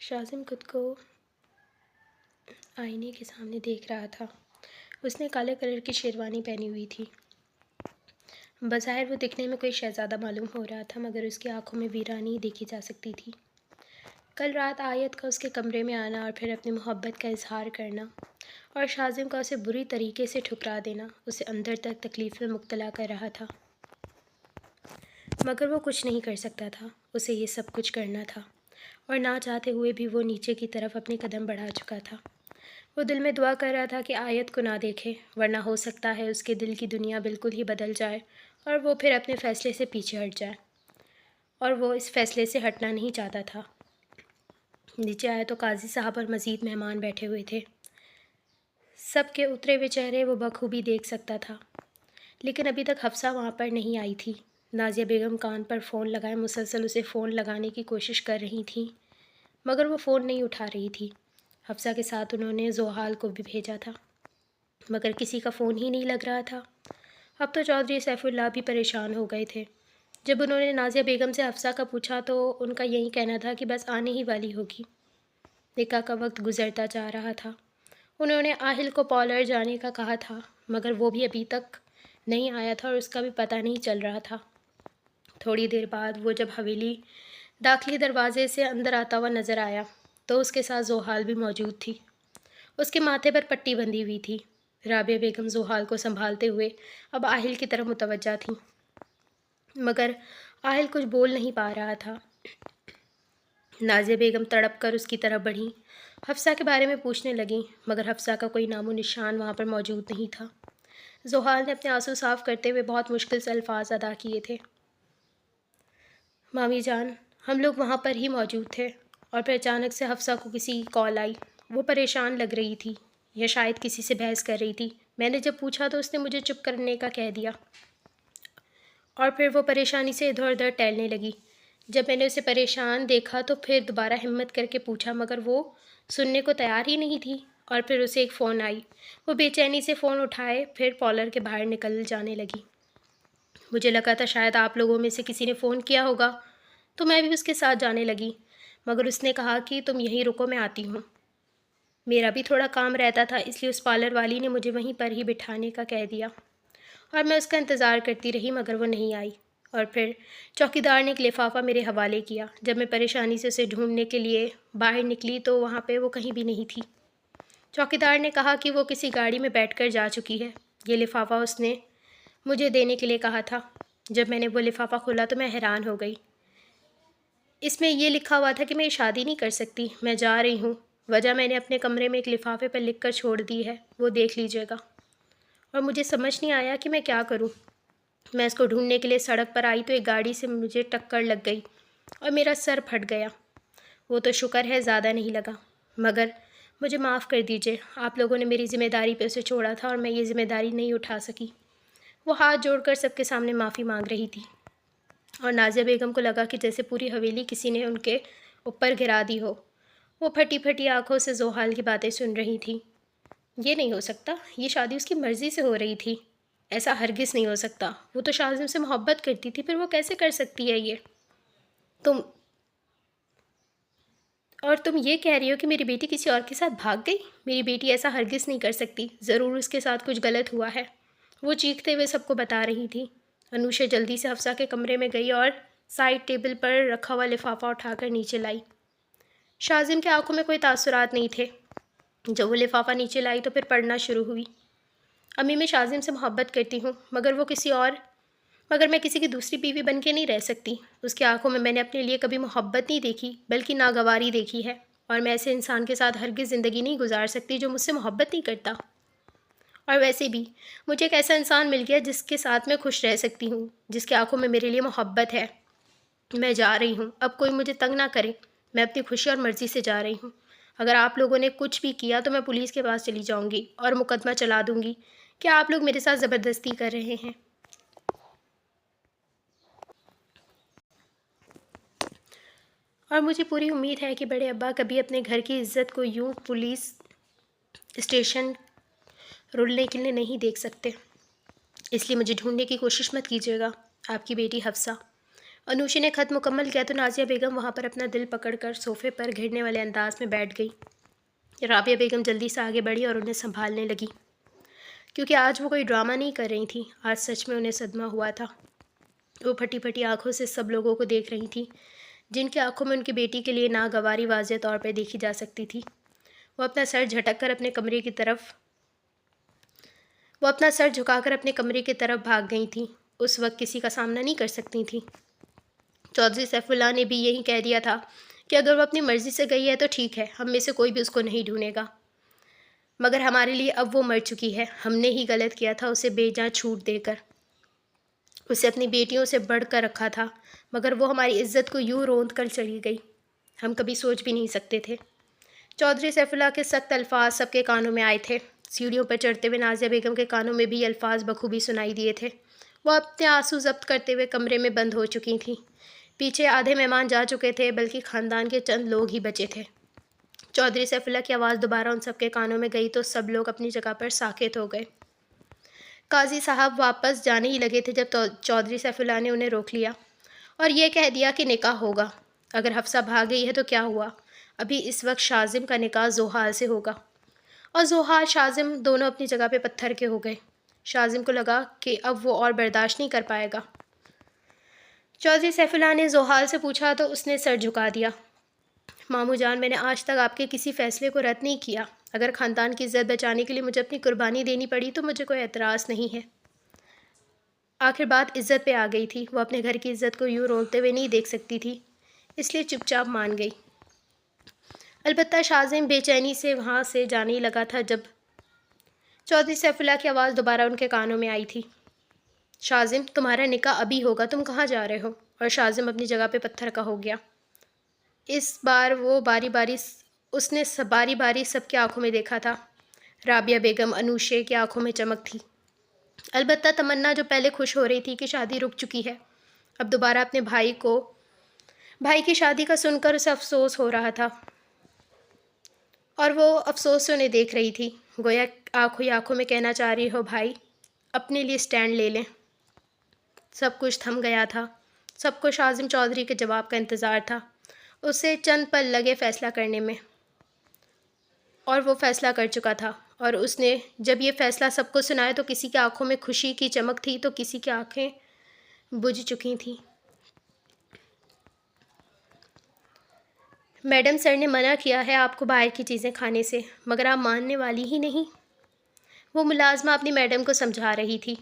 شاذم خود کو آئینے کے سامنے دیکھ رہا تھا۔ اس نے کالے کلر کی شیروانی پہنی ہوئی تھی۔ بظاہر وہ دکھنے میں کوئی شہزادہ معلوم ہو رہا تھا مگر اس کی آنکھوں میں ویرانی دیکھی جا سکتی تھی۔ کل رات آیت کا اس کے کمرے میں آنا اور پھر اپنی محبت کا اظہار کرنا اور شاذم کا اسے بری طریقے سے ٹھکرا دینا اسے اندر تک تکلیف میں مبتلا کر رہا تھا، مگر وہ کچھ نہیں کر سکتا تھا۔ اسے یہ سب کچھ کرنا تھا اور نہ چاہتے ہوئے بھی وہ نیچے کی طرف اپنے قدم بڑھا چکا تھا۔ وہ دل میں دعا کر رہا تھا کہ آیت کو نہ دیکھے، ورنہ ہو سکتا ہے اس کے دل کی دنیا بالکل ہی بدل جائے اور وہ پھر اپنے فیصلے سے پیچھے ہٹ جائے، اور وہ اس فیصلے سے ہٹنا نہیں چاہتا تھا۔ نیچے آئے تو قاضی صاحب اور مزید مہمان بیٹھے ہوئے تھے۔ سب کے اترے ہوئے چہرے وہ بخوبی دیکھ سکتا تھا، لیکن ابھی تک حفصہ وہاں پر نہیں آئی تھی۔ نازیہ بیگم کان پر فون لگائے مسلسل اسے فون لگانے کی کوشش کر رہی تھیں، مگر وہ فون نہیں اٹھا رہی تھی۔ حفصہ کے ساتھ انہوں نے زوحال کو بھی بھیجا تھا، مگر کسی کا فون ہی نہیں لگ رہا تھا۔ اب تو چودھری سیف اللہ بھی پریشان ہو گئے تھے۔ جب انہوں نے نازیہ بیگم سے حفصہ کا پوچھا تو ان کا یہی کہنا تھا کہ بس آنے ہی والی ہوگی۔ نکاح کا وقت گزرتا جا رہا تھا۔ انہوں نے آہل کو پارلر جانے کا کہا تھا مگر وہ بھی ابھی تک نہیں آیا تھا اور اس کا بھی پتہ نہیں چل رہا تھا۔ تھوڑی دیر بعد وہ جب حویلی داخلی دروازے سے اندر آتا ہوا نظر آیا تو اس کے ساتھ زوحال بھی موجود تھی۔ اس کے ماتھے پر پٹی بندھی ہوئی تھی۔ رابعہ بیگم زوحال کو سنبھالتے ہوئے اب آہل کی طرف متوجہ تھیں، مگر آہل کچھ بول نہیں پا رہا تھا۔ نازیہ بیگم تڑپ کر اس کی طرف بڑھیں، حفصہ کے بارے میں پوچھنے لگیں، مگر حفصہ کا کوئی نام و نشان وہاں پر موجود نہیں تھا۔ زوحال نے اپنے آنسو صاف کرتے ہوئے بہت مشکل سے الفاظ ادا کیے تھے، مامی جان، ہم لوگ وہاں پر ہی موجود تھے اور پھر اچانک سے حفصہ کو کسی کی کال آئی۔ وہ پریشان لگ رہی تھی۔ یا شاید کسی سے بحث کر رہی تھی۔ میں نے جب پوچھا تو اس نے مجھے چپ کرنے کا کہہ دیا اور پھر وہ پریشانی سے ادھر ادھر ٹہلنے لگی۔ جب میں نے اسے پریشان دیکھا تو پھر دوبارہ ہمت کر کے پوچھا، مگر وہ سننے کو تیار ہی نہیں تھی۔ اور پھر اسے ایک فون آئی۔ وہ بے چینی سے فون اٹھائے پھر پارلر کے باہر نکل جانے لگی۔ مجھے لگا تھا شاید آپ لوگوں میں سے کسی نے فون کیا ہوگا تو میں بھی اس کے ساتھ جانے لگی، مگر اس نے کہا کہ تم یہیں رکو، میں آتی ہوں۔ میرا بھی تھوڑا کام رہتا تھا، اس لیے اس پارلر والی نے مجھے وہیں پر ہی بٹھانے کا کہہ دیا اور میں اس کا انتظار کرتی رہی، مگر وہ نہیں آئی۔ اور پھر چوکیدار نے ایک لفافہ میرے حوالے کیا۔ جب میں پریشانی سے اسے ڈھونڈنے کے لیے باہر نکلی تو وہاں پہ وہ کہیں بھی نہیں تھی۔ چوکیدار نے کہا کہ وہ کسی گاڑی میں بیٹھ کر جا چکی ہے۔ یہ لفافہ اس نے مجھے دینے کے لیے کہا تھا۔ جب میں نے وہ لفافہ کھولا تو میں حیران ہو گئی۔ اس میں یہ لکھا ہوا تھا کہ میں شادی نہیں کر سکتی، میں جا رہی ہوں۔ وجہ میں نے اپنے کمرے میں ایک لفافے پر لکھ کر چھوڑ دی ہے، وہ دیکھ لیجیے گا۔ اور مجھے سمجھ نہیں آیا کہ میں کیا کروں۔ میں اس کو ڈھونڈنے کے لیے سڑک پر آئی تو ایک گاڑی سے مجھے ٹکر لگ گئی اور میرا سر پھٹ گیا۔ وہ تو شکر ہے زیادہ نہیں لگا، مگر مجھے معاف کر دیجیے، آپ لوگوں نے میری ذمہ داری پہ اسے چھوڑا تھا اور میں یہ ذمہ داری نہیں اٹھا سکی۔ وہ ہاتھ جوڑ کر سب کے سامنے معافی مانگ رہی تھی اور نازیہ بیگم کو لگا کہ جیسے پوری حویلی کسی نے ان کے اوپر گرا دی ہو۔ وہ پھٹی پھٹی آنکھوں سے زحال کی باتیں سن رہی تھی۔ یہ نہیں ہو سکتا، یہ شادی اس کی مرضی سے ہو رہی تھی، ایسا ہرگز نہیں ہو سکتا۔ وہ تو شاذم سے محبت کرتی تھی، پھر وہ کیسے کر سکتی ہے یہ؟ تم یہ کہہ رہی ہو کہ میری بیٹی کسی اور کے ساتھ بھاگ گئی؟ میری بیٹی ایسا ہرگز نہیں کر سکتی، ضرور اس کے ساتھ کچھ غلط ہوا ہے۔ وہ چیختے ہوئے سب کو بتا رہی تھی۔ انوشا جلدی سے حفصہ کے کمرے میں گئی اور سائڈ ٹیبل پر رکھا ہوا لفافہ اٹھا کر نیچے لائی۔ شاذم کے آنکھوں میں کوئی تاثرات نہیں تھے۔ جب وہ لفافہ نیچے لائی تو پھر پڑھنا شروع ہوئی۔ امی، میں شاذم سے محبت کرتی ہوں، مگر میں کسی کی دوسری بیوی بن کے نہیں رہ سکتی۔ اس کی آنکھوں میں میں نے اپنے لیے کبھی محبت نہیں دیکھی بلکہ ناگواری دیکھی ہے، اور میں ایسے انسان کے ساتھ ہرگز زندگی نہیں گزار سکتی جو مجھ سے محبت نہیں کرتا۔ اور ویسے بھی مجھے ایک ایسا انسان مل گیا جس کے ساتھ میں خوش رہ سکتی ہوں، جس کی آنکھوں میں میرے لیے محبت ہے۔ میں جا رہی ہوں، اب کوئی مجھے تنگ نہ کرے، میں اپنی خوشی اور مرضی سے جا رہی ہوں۔ اگر آپ لوگوں نے کچھ بھی کیا تو میں پولیس کے پاس چلی جاؤں گی اور مقدمہ چلا دوں گی کہ آپ لوگ میرے ساتھ زبردستی کر رہے ہیں۔ اور مجھے پوری امید ہے کہ بڑے ابا کبھی اپنے گھر کی عزت کو یوں پولیس اسٹیشن رولنے کے لیے نہیں دیکھ سکتے، اس لیے مجھے ڈھونڈنے کی کوشش مت کیجیے گا۔ آپ کی بیٹی حفصہ۔ انوشی نے خط مکمل کیا تو نازیہ بیگم وہاں پر اپنا دل پکڑ کر صوفے پر گھرنے والے انداز میں بیٹھ گئی۔ رابعہ بیگم جلدی سے آگے بڑھی اور انہیں سنبھالنے لگی، کیونکہ آج وہ کوئی ڈرامہ نہیں کر رہی تھیں، آج سچ میں انہیں صدمہ ہوا تھا۔ وہ پھٹی پھٹی آنکھوں سے سب لوگوں کو دیکھ رہی تھیں، جن کی آنکھوں میں ان کی بیٹی کے لیے ناگواری واضح طور پر دیکھی جا سکتی تھی۔ وہ اپنا سر جھکا کر اپنے کمرے کی طرف بھاگ گئی تھیں۔ اس وقت کسی کا سامنا نہیں کر سکتی تھیں۔ چودھری سیف اللہ نے بھی یہی کہہ دیا تھا کہ اگر وہ اپنی مرضی سے گئی ہے تو ٹھیک ہے، ہم میں سے کوئی بھی اس کو نہیں ڈھونڈے گا، مگر ہمارے لیے اب وہ مر چکی ہے، ہم نے ہی غلط کیا تھا اسے بے جان چھوٹ دے کر، اسے اپنی بیٹیوں سے بڑھ کر رکھا تھا، مگر وہ ہماری عزت کو یوں روند کر چلی گئی، ہم کبھی سوچ بھی نہیں سکتے تھے۔ چودھری سیف اللہ کے سخت الفاظ سب کے کانوں میں آئے تھے۔ سیڑھیوں پر چڑھتے ہوئے نازیہ بیگم کے کانوں میں بھی یہ الفاظ بخوبی سنائی دیے تھے۔ وہ اپنے آنسو ضبط کرتے ہوئے کمرے میں بند ہو چکی تھیں۔ پیچھے آدھے مہمان جا چکے تھے، بلکہ خاندان کے چند لوگ ہی بچے تھے۔ چودھری سیف اللہ کی آواز دوبارہ ان سب کے کانوں میں گئی تو سب لوگ اپنی جگہ پر ساکت ہو گئے۔ قاضی صاحب واپس جانے ہی لگے تھے جب چودھری سیف اللہ نے انہیں روک لیا اور یہ کہہ دیا کہ نکاح ہوگا۔ اگر حفصہ بھاگ گئی ہے تو کیا ہوا؟ ابھی اس وقت شاذم کا نکاح زحال سے ہوگا، اور زحال شاذم دونوں اپنی جگہ پہ پتھر کے ہو گئے۔ شاذم کو لگا کہ اب وہ اور برداشت نہیں کر پائے گا۔ چودھری سیف اللہ نے زحال سے پوچھا تو اس نے سر جھکا دیا۔ ماموں جان، میں نے آج تک آپ کے کسی فیصلے کو رد نہیں کیا، اگر خاندان کی عزت بچانے کے لیے مجھے اپنی قربانی دینی پڑی تو مجھے کوئی اعتراض نہیں ہے۔ آخر بات عزت پہ آ گئی تھی، وہ اپنے گھر کی عزت کو یوں رونتے ہوئے نہیں دیکھ سکتی تھی، اس لیے چپ چاپ مان گئی۔ البتہ شاذم بے چینی سے وہاں سے جانے ہی لگا تھا جب چودھری سیف اللہ کی آواز دوبارہ ان کے کانوں میں آئی تھی۔ شاذم، تمہارا نکاح ابھی ہوگا، تم کہاں جا رہے ہو؟ اور شاذم اپنی جگہ پہ پتھر کا ہو گیا۔ اس بار وہ اس نے باری باری سب کی آنکھوں میں دیکھا تھا۔ رابعہ بیگم انوشے کی آنکھوں میں چمک تھی۔ البتہ تمنا جو پہلے خوش ہو رہی تھی کہ شادی رک چکی ہے، اب دوبارہ اپنے بھائی کی شادی کا سن کر اسے افسوس ہو رہا تھا، اور وہ افسوس سے انہیں دیکھ رہی تھی، گویا آنکھوں ہی آنکھوں میں کہنا چاہ رہی ہو بھائی اپنے لیے اسٹینڈ لے لیں۔ سب کچھ تھم گیا تھا، سب کو شاذم چودھری کے جواب کا انتظار تھا۔ اسے چند پل لگے فیصلہ کرنے میں، اور وہ فیصلہ کر چکا تھا، اور اس نے جب یہ فیصلہ سب کو سنایا تو کسی کی آنکھوں میں خوشی کی چمک تھی تو کسی کی آنکھیں بجھ چکی تھیں۔ میڈم سر نے منع کیا ہے آپ کو باہر کی چیزیں کھانے سے، مگر آپ ماننے والی ہی نہیں، وہ ملازمہ اپنی میڈم کو سمجھا رہی تھی۔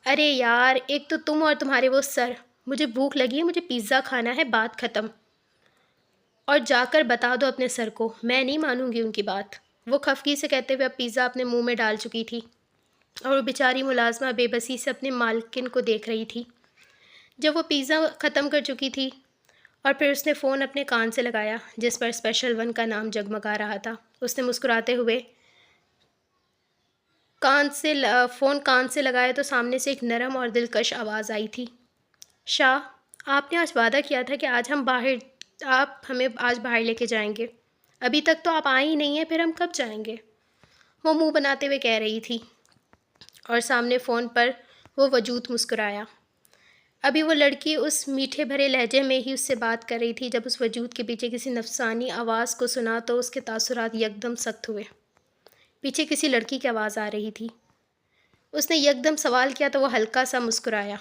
ارے یار، ایک تو تم اور تمہارے وہ سر، مجھے بھوک لگی ہے، مجھے پیزا کھانا ہے، بات ختم۔ اور جا کر بتا دو اپنے سر کو، میں نہیں مانوں گی ان کی بات، وہ خفگی سے کہتے ہوئے اب پیزا اپنے منہ میں ڈال چکی تھی، اور وہ بیچاری ملازمہ بے بسی سے اپنے مالکن کو دیکھ رہی تھی۔ جب وہ پیزا ختم کر چکی تھی اور پھر اس نے فون اپنے کان سے لگایا جس پر اسپیشل ون کا نام جگمگا رہا تھا، اس نے مسکراتے ہوئے فون کان سے لگایا تو سامنے سے ایک نرم اور دلکش آواز آئی تھی۔ شاہ، آپ نے آج وعدہ کیا تھا کہ آپ ہمیں آج باہر لے کے جائیں گے، ابھی تک تو آپ آئے ہی نہیں ہیں، پھر ہم کب جائیں گے؟ وہ منہ بناتے ہوئے کہہ رہی تھی، اور سامنے فون پر وہ وجود مسکرایا۔ ابھی وہ لڑکی اس میٹھے بھرے لہجے میں ہی اس سے بات کر رہی تھی جب اس وجود کے پیچھے کسی نفسانی آواز کو سنا تو اس کے تاثرات یکدم سخت ہوئے۔ پیچھے کسی لڑکی کی آواز آ رہی تھی۔ اس نے یکدم سوال کیا تو وہ ہلکا سا مسکرایا،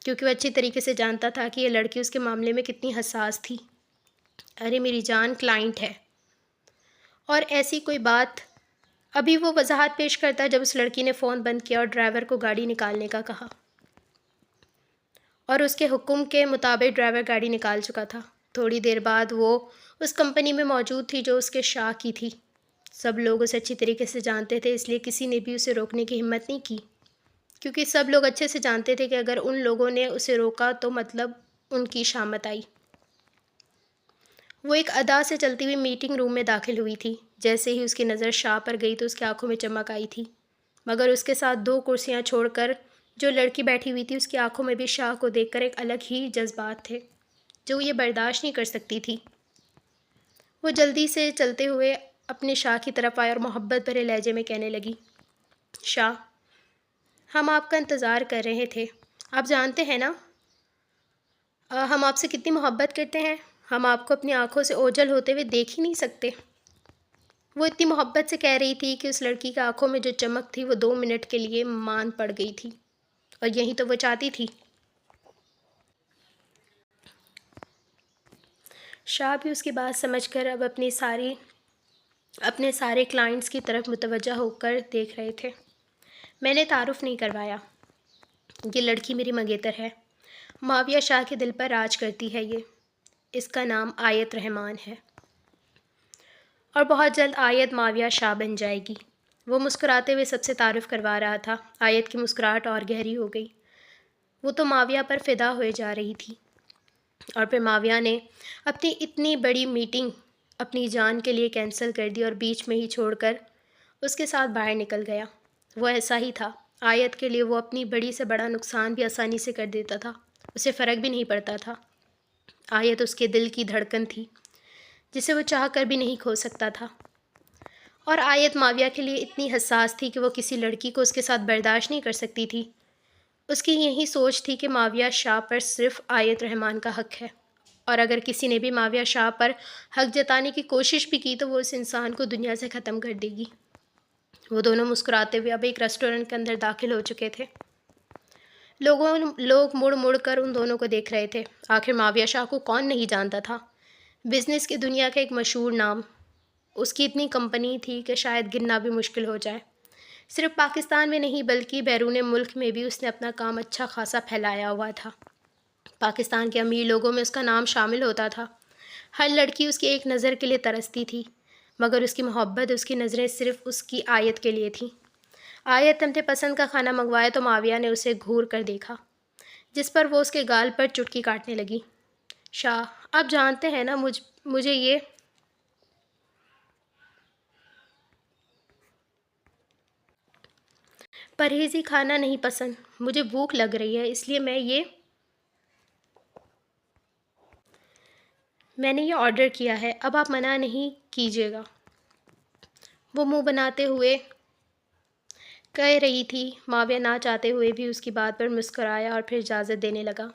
کیونکہ وہ اچھی طریقے سے جانتا تھا کہ یہ لڑکی اس کے معاملے میں کتنی حساس تھی۔ ارے میری جان، کلائنٹ ہے اور ایسی کوئی بات۔ ابھی وہ وضاحت پیش کرتا جب اس لڑکی نے فون بند کیا اور ڈرائیور کو گاڑی نکالنے کا کہا، اور اس کے حکم کے مطابق ڈرائیور گاڑی نکال چکا تھا۔ تھوڑی دیر بعد وہ اس کمپنی میں موجود تھی جو اس کے شاہ کی تھی۔ سب لوگ اسے اچھی طریقے سے جانتے تھے، اس لیے کسی نے بھی اسے روکنے کی ہمت نہیں کی، کیونکہ سب لوگ اچھے سے جانتے تھے کہ اگر ان لوگوں نے اسے روکا تو مطلب ان کی شامت آئی۔ وہ ایک ادا سے چلتی ہوئی میٹنگ روم میں داخل ہوئی تھی۔ جیسے ہی اس کی نظر شاہ پر گئی تو اس کی آنکھوں میں چمک آئی تھی، مگر اس کے ساتھ 2 کرسیاں چھوڑ کر جو لڑکی بیٹھی ہوئی تھی اس کی آنکھوں میں بھی شاہ کو دیکھ کر ایک الگ ہی جذبات تھے جو وہ یہ برداشت نہیں کر سکتی تھی۔ وہ جلدی سے چلتے ہوئے اپنے شاہ کی طرف آئے اور محبت بھرے لہجے میں کہنے لگی، شاہ، ہم آپ کا انتظار کر رہے تھے، آپ جانتے ہیں نا ہم آپ سے کتنی محبت کرتے ہیں، ہم آپ کو اپنی آنکھوں سے اوجھل ہوتے ہوئے دیکھ ہی نہیں سکتے۔ وہ اتنی محبت سے کہہ رہی تھی کہ اس لڑکی کی آنکھوں میں جو چمک تھی وہ 2 منٹ کے لیے مان پڑ گئی تھی، اور یہی تو وہ چاہتی تھی۔ شاہ بھی اس کی بات سمجھ کر اب اپنے سارے کلائنٹس کی طرف متوجہ ہو کر دیکھ رہے تھے۔ میں نے تعارف نہیں کروایا، یہ لڑکی میری منگیتر ہے، معاویہ شاہ کے دل پر راج کرتی ہے، اس کا نام آیت رحمان ہے، اور بہت جلد آیت معاویہ شاہ بن جائے گی۔ وہ مسکراتے ہوئے سب سے تعارف کروا رہا تھا۔ آیت کی مسکراہٹ اور گہری ہو گئی، وہ تو معاویہ پر فدا ہوئے جا رہی تھی، اور پھر معاویہ نے اپنی اتنی بڑی میٹنگ اپنی جان کے لیے کینسل کر دی اور بیچ میں ہی چھوڑ کر اس کے ساتھ باہر نکل گیا۔ وہ ایسا ہی تھا، آیت کے لیے وہ اپنی بڑی سے بڑا نقصان بھی آسانی سے کر دیتا تھا، اسے فرق بھی نہیں پڑتا تھا۔ آیت اس کے دل کی دھڑکن تھی جسے وہ چاہ کر بھی نہیں کھو سکتا تھا، اور آیت معاویہ کے لیے اتنی حساس تھی کہ وہ کسی لڑکی کو اس کے ساتھ برداشت نہیں کر سکتی تھی۔ اس کی یہی سوچ تھی کہ معاویہ شاہ پر صرف آیت رحمان کا حق ہے، اور اگر کسی نے بھی معاویہ شاہ پر حق جتانے کی کوشش بھی کی تو وہ اس انسان کو دنیا سے ختم کر دے گی۔ وہ دونوں مسکراتے ہوئے اب ایک ریسٹورنٹ کے اندر داخل ہو چکے تھے۔ لوگ مڑ مڑ کر ان دونوں کو دیکھ رہے تھے۔ آخر معاویہ شاہ کو کون نہیں جانتا تھا، بزنس کی دنیا کا ایک مشہور نام۔ اس کی اتنی کمپنی تھی کہ شاید گننا بھی مشکل ہو جائے۔ صرف پاکستان میں نہیں بلکہ بیرون ملک میں بھی اس نے اپنا کام اچھا خاصا پھیلایا ہوا تھا۔ پاکستان کے امیر لوگوں میں اس کا نام شامل ہوتا تھا۔ ہر لڑکی اس کی ایک نظر کے لیے ترستی تھی، مگر اس کی محبت، اس کی نظریں صرف اس کی آیت کے لیے تھیں۔ آیت اپنے پسند کا کھانا منگوایا تو معاویہ نے اسے گھور کر دیکھا، جس پر وہ اس کے گال پر چٹکی کاٹنے لگی۔ شاہ، آپ جانتے ہیں نا مجھے یہ پرہیزی کھانا نہیں پسند، مجھے بھوک لگ رہی ہے، اس لیے میں نے یہ آرڈر کیا ہے، اب آپ منع نہیں کیجیے گا۔ وہ منہ بناتے ہوئے کہہ رہی تھی۔ معاویہ نہ چاہتے ہوئے بھی اس کی بات پر مسکرایا اور پھر اجازت دینے لگا۔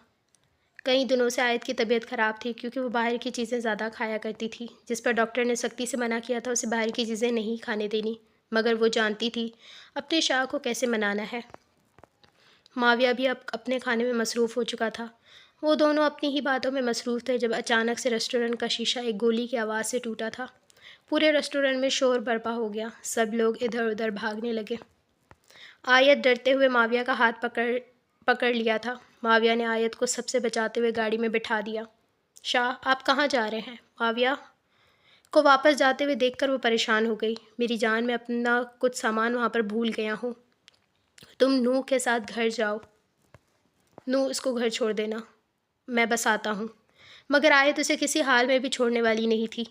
کئی دنوں سے آیت کی طبیعت خراب تھی کیونکہ وہ باہر کی چیزیں زیادہ کھایا کرتی تھی، جس پر ڈاکٹر نے سختی سے منع کیا تھا اسے باہر کی چیزیں نہیں کھانے دینی، مگر وہ جانتی تھی اپنے شاہ کو کیسے منانا ہے۔ معاویہ بھی اب اپنے کھانے میں مصروف ہو چکا تھا۔ وہ دونوں اپنی ہی باتوں میں مصروف تھے جب اچانک سے ریسٹورنٹ کا شیشہ ایک گولی کی آواز سے ٹوٹا تھا۔ پورے ریسٹورنٹ میں شور برپا ہو گیا، سب لوگ ادھر ادھر بھاگنے لگے۔ آیت ڈرتے ہوئے معاویہ کا ہاتھ پکڑ لیا تھا۔ معاویہ نے آیت کو سب سے بچاتے ہوئے گاڑی میں بٹھا دیا۔ شاہ، آپ کہاں جا رہے ہیں؟ معاویہ کو واپس جاتے ہوئے دیکھ کر وہ پریشان ہو گئی۔ میری جان، میں اپنا کچھ سامان وہاں پر بھول گیا ہوں۔ تم نوح کے ساتھ گھر جاؤ۔ نوح، اس کو گھر چھوڑ دینا، میں بس آتا ہوں۔ مگر آیت اسے کسی حال میں بھی چھوڑنے والی نہیں تھی۔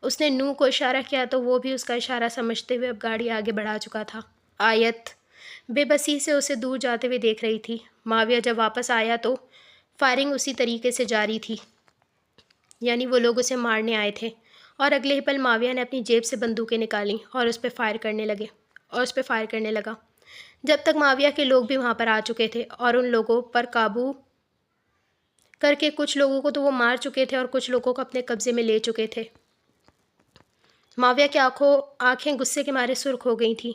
اس نے نوح کو اشارہ کیا تو وہ بھی اس کا اشارہ سمجھتے ہوئے اب گاڑی آگے بڑھا چکا تھا۔ آیت بے بسی سے اسے دور جاتے ہوئے دیکھ رہی تھی۔ معاویہ جب واپس آیا تو فائرنگ اسی طریقے سے جاری تھی، یعنی وہ لوگ اسے مارنے آئے تھے، اور اگلے ہی پل معاویہ نے اپنی جیب سے بندوقیں نکالیں اور اس پہ فائر کرنے لگا۔ جب تک معاویہ کے لوگ بھی وہاں پر آ چکے تھے اور ان لوگوں پر قابو کر کے کچھ لوگوں کو تو وہ مار چکے تھے اور کچھ لوگوں کو اپنے قبضے میں لے چکے تھے۔ معاویہ کی آنکھیں غصے کے مارے سرخ ہو گئی تھیں۔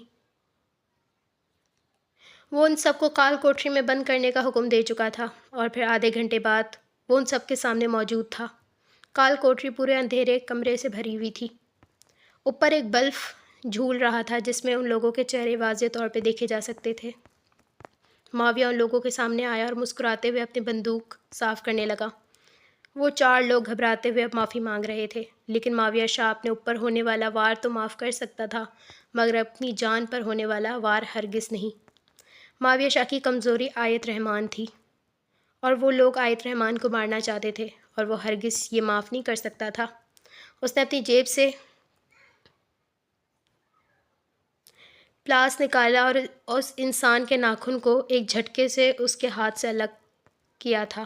وہ ان سب کو کال کوٹری میں بند کرنے کا حکم دے چکا تھا اور پھر آدھے گھنٹے بعد وہ ان سب کے سامنے موجود تھا۔ کال کوٹری پورے اندھیرے کمرے سے بھری ہوئی تھی۔ اوپر ایک بلب جھول رہا تھا جس میں ان لوگوں کے چہرے واضح طور پہ دیکھے جا سکتے تھے۔ معاویہ ان لوگوں کے سامنے آیا اور مسکراتے ہوئے اپنی بندوق صاف کرنے لگا۔ وہ 4 لوگ گھبراتے ہوئے اب معافی مانگ رہے تھے، لیکن معاویہ شاہ اپنے اوپر ہونے والا وار تو معاف کر سکتا تھا، مگر اپنی جان پر ہونے والا وار ہرگز نہیں۔ معاویہ شاہ کی کمزوری آیت رحمان تھی، اور وہ لوگ آیت رحمان کو مارنا چاہتے تھے، اور وہ ہرگز یہ معاف نہیں کر سکتا تھا۔ اس نے اپنی جیب سے پلاس نکالا اور اس انسان کے ناخن کو ایک جھٹکے سے اس کے ہاتھ سے الگ کیا تھا۔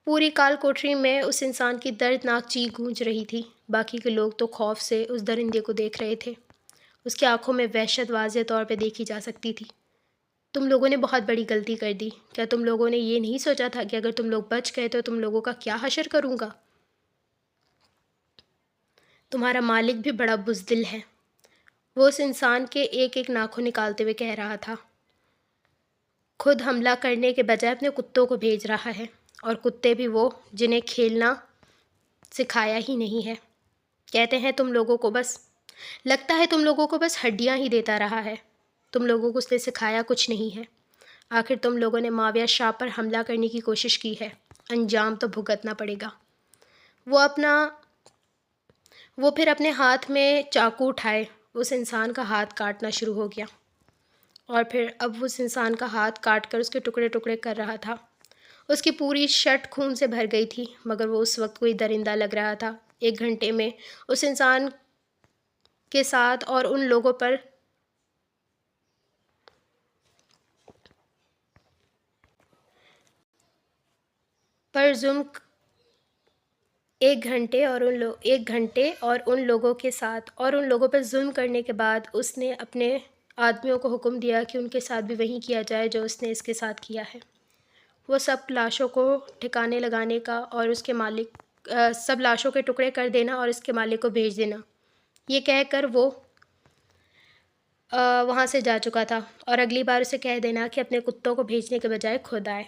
پوری کال کوٹری میں اس انسان کی دردناک چیخ گونج رہی تھی۔ باقی کے لوگ تو خوف سے اس درندے کو دیکھ رہے تھے۔ اس کی آنکھوں میں وحشت واضح طور پہ دیکھی جا سکتی تھی۔ تم لوگوں نے بہت بڑی غلطی کر دی۔ کیا تم لوگوں نے یہ نہیں سوچا تھا کہ اگر تم لوگ بچ گئے تو تم لوگوں کا کیا حشر کروں گا؟ تمہارا مالک بھی بڑا بزدل ہے، وہ اس انسان کے ایک ایک ناخن نکالتے ہوئے کہہ رہا تھا۔ خود حملہ کرنے کے بجائے اپنے کتوں کو بھیج رہا ہے، اور کتے بھی وہ جنہیں کھیلنا سکھایا ہی نہیں ہے۔ کہتے ہیں تم لوگوں کو بس لگتا ہے تم لوگوں کو بس ہڈیاں ہی دیتا رہا ہے، تم لوگوں کو اس نے سکھایا کچھ نہیں ہے۔ آخر تم لوگوں نے معاویہ شاہ پر حملہ کرنے کی کوشش کی ہے، انجام تو بھگتنا پڑے گا۔ وہ پھر اپنے ہاتھ میں چاقو اٹھائے اس انسان کا ہاتھ کاٹنا شروع ہو گیا، اور پھر اب اس انسان کا ہاتھ کاٹ کر اس کے ٹکڑے ٹکڑے کر رہا تھا۔ اس کی پوری شرٹ خون سے بھر گئی تھی، مگر وہ اس وقت کوئی درندہ لگ رہا تھا۔ 1 گھنٹے میں اس انسان کے ساتھ اور ان لوگوں پر ظلم 1 گھنٹے اور ان لوگوں کے ساتھ اور ان لوگوں پر ظلم کرنے کے بعد اس نے اپنے آدمیوں کو حکم دیا کہ ان کے ساتھ بھی وہی کیا جائے جو اس نے اس کے ساتھ کیا ہے۔ وہ سب لاشوں کو ٹھکانے لگانے کا اور سب لاشوں کے ٹکڑے کر دینا اور اس کے مالک کو بھیج دینا، یہ کہہ کر وہ وہاں سے جا چکا تھا، اور اگلی بار اسے کہہ دینا کہ اپنے کتوں کو بھیجنے کے بجائے خود آئے۔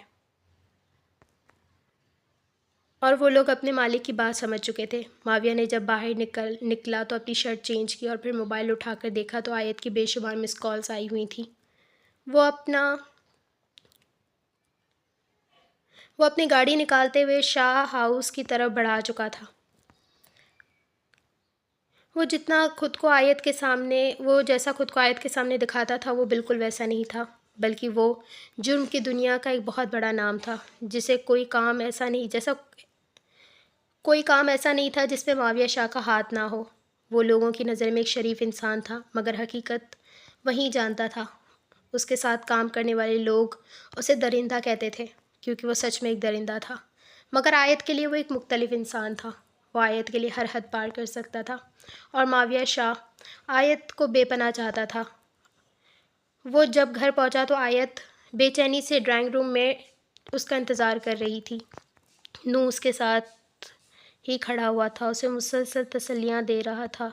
اور وہ لوگ اپنے مالک کی بات سمجھ چکے تھے۔ معاویہ نے جب باہر نکلا تو اپنی شرٹ چینج کی اور پھر موبائل اٹھا کر دیکھا تو آیت کی بے شمار مس کالز آئی ہوئی تھیں۔ وہ اپنی گاڑی نکالتے ہوئے شاہ ہاؤس کی طرف بڑھا چکا تھا۔ وہ جیسا خود کو آیت کے سامنے دکھاتا تھا وہ بالکل ویسا نہیں تھا، بلکہ وہ جرم کی دنیا کا ایک بہت بڑا نام تھا، کوئی کام ایسا نہیں تھا جس پہ معاویہ شاہ کا ہاتھ نہ ہو۔ وہ لوگوں کی نظر میں ایک شریف انسان تھا، مگر حقیقت وہی جانتا تھا اس کے ساتھ کام کرنے والے لوگ اسے درندہ کہتے تھے کیونکہ وہ سچ میں ایک درندہ تھا، مگر آیت کے لیے وہ ایک مختلف انسان تھا۔ وہ آیت کے لیے ہر حد پار کر سکتا تھا، اور معاویہ شاہ آیت کو بے پناہ چاہتا تھا۔ وہ جب گھر پہنچا تو آیت بے چینی سے ڈرائنگ روم میں اس کا انتظار کر رہی تھی۔ نو اس کے ساتھ ہی کھڑا ہوا تھا، اسے مسلسل تسلیاں دے رہا تھا،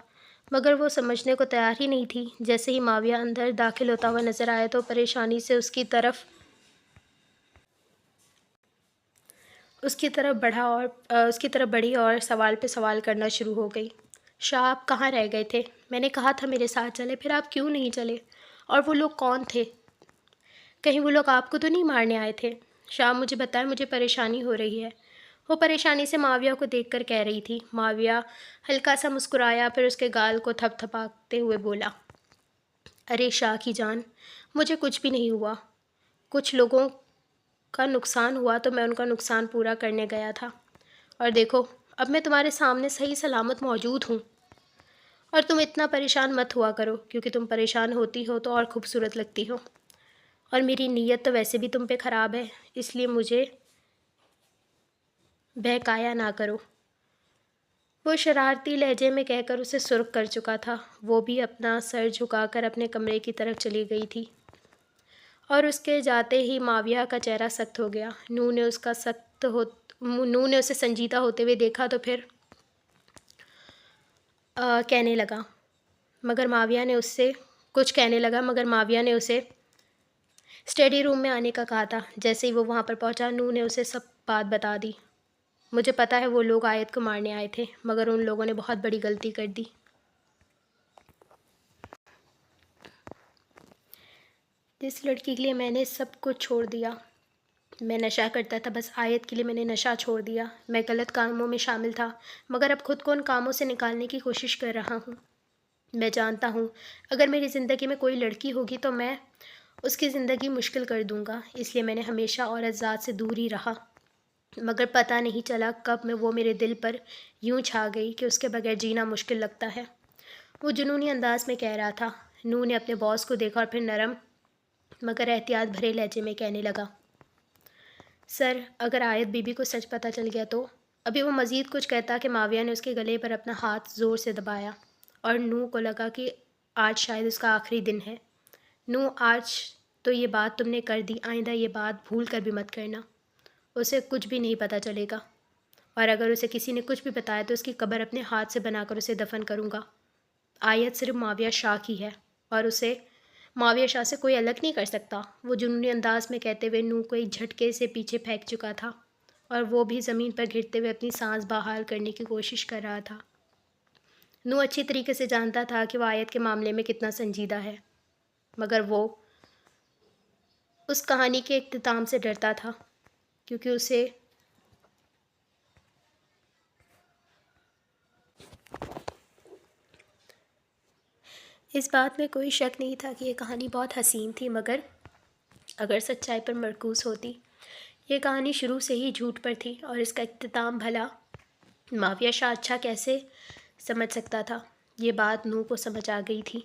مگر وہ سمجھنے کو تیار ہی نہیں تھی۔ جیسے ہی معاویہ اندر داخل ہوتا ہوا نظر آیا تو پریشانی سے اس کی طرف بڑھی اور سوال پہ سوال کرنا شروع ہو گئی۔ شاہ آپ کہاں رہ گئے تھے؟ میں نے کہا تھا میرے ساتھ چلے، پھر آپ کیوں نہیں چلے؟ اور وہ لوگ کون تھے؟ کہیں وہ لوگ آپ کو تو نہیں مارنے آئے تھے؟ شاہ مجھے بتائیں، مجھے پریشانی ہو رہی ہے۔ وہ پریشانی سے معاویہ کو دیکھ کر کہہ رہی تھی۔ معاویہ ہلکا سا مسکرایا، پھر اس کے گال کو تھپ تھپاتے ہوئے بولا، ارے شاہ کی جان، مجھے کچھ بھی نہیں ہوا۔ کچھ لوگوں کا نقصان ہوا تو میں ان کا نقصان پورا کرنے گیا تھا، اور دیکھو اب میں تمہارے سامنے صحیح سلامت موجود ہوں۔ اور تم اتنا پریشان مت ہوا کرو، کیونکہ تم پریشان ہوتی ہو تو اور خوبصورت لگتی ہو، اور میری نیت تو ویسے بھی تم پہ خراب ہے، اس لیے مجھے بہکایا نہ کرو۔ وہ شرارتی لہجے میں کہہ کر اسے سرخ کر چکا تھا۔ وہ بھی اپنا سر جھکا کر اپنے کمرے کی طرف چلی گئی تھی، اور اس کے جاتے ہی معاویہ کا چہرہ سخت ہو گیا۔ نو نے اسے سنجیدہ ہوتے ہوئے دیکھا تو پھر کہنے لگا مگر معاویہ نے اسے اسٹڈی روم میں آنے کا کہا تھا۔ جیسے ہی وہ وہاں پر پہنچا، نو نے اسے سب بات بتا دی۔ مجھے پتہ ہے وہ لوگ آیت کو مارنے آئے تھے، مگر ان لوگوں نے بہت بڑی غلطی کر دی۔ جس لڑکی کے لیے میں نے سب کچھ چھوڑ دیا، میں نشہ کرتا تھا، بس آیت کے لیے میں نے نشہ چھوڑ دیا۔ میں غلط کاموں میں شامل تھا، مگر اب خود کو ان کاموں سے نکالنے کی کوشش کر رہا ہوں۔ میں جانتا ہوں اگر میری زندگی میں کوئی لڑکی ہوگی تو میں اس کی زندگی مشکل کر دوں گا، اس لیے میں نے ہمیشہ عورت ذات سے دور ہی رہا، مگر پتہ نہیں چلا کب میں وہ میرے دل پر یوں چھا گئی کہ اس کے بغیر جینا مشکل لگتا ہے۔ وہ جنونی انداز میں کہہ رہا تھا۔ نو نے اپنے باس کو دیکھا اور پھر نرم مگر احتیاط بھرے لہجے میں کہنے لگا، سر اگر آیت بی بی کو سچ پتہ چل گیا تو… ابھی وہ مزید کچھ کہتا کہ معاویہ نے اس کے گلے پر اپنا ہاتھ زور سے دبایا، اور نو کو لگا کہ آج شاید اس کا آخری دن ہے۔ نو، آج تو یہ بات تم نے کر دی، آئندہ یہ بات بھول کر بھی مت کرنا۔ اسے کچھ بھی نہیں پتہ چلے گا، اور اگر اسے کسی نے کچھ بھی بتایا تو اس کی قبر اپنے ہاتھ سے بنا کر اسے دفن کروں گا۔ آیت صرف معاویہ شاہ کی ہے، اور اسے معاویہ شاہ سے کوئی الگ نہیں کر سکتا۔ وہ جنونی انداز میں کہتے ہوئے نو کو ایک جھٹکے سے پیچھے پھینک چکا تھا، اور وہ بھی زمین پر گرتے ہوئے اپنی سانس بحال کرنے کی کوشش کر رہا تھا۔ نو اچھی طریقے سے جانتا تھا کہ وہ آیت کے معاملے میں کتنا سنجیدہ ہے، مگر وہ اس کہانی کے اختتام سے ڈرتا تھا، کیونکہ اسے اس بات میں کوئی شک نہیں تھا کہ یہ کہانی بہت حسین تھی، مگر اگر سچائی پر مرکوز ہوتی۔ یہ کہانی شروع سے ہی جھوٹ پر تھی، اور اس کا اختتام بھلا معاویہ شاہ اچھا کیسے سمجھ سکتا تھا؟ یہ بات نو کو سمجھ آ گئی تھی۔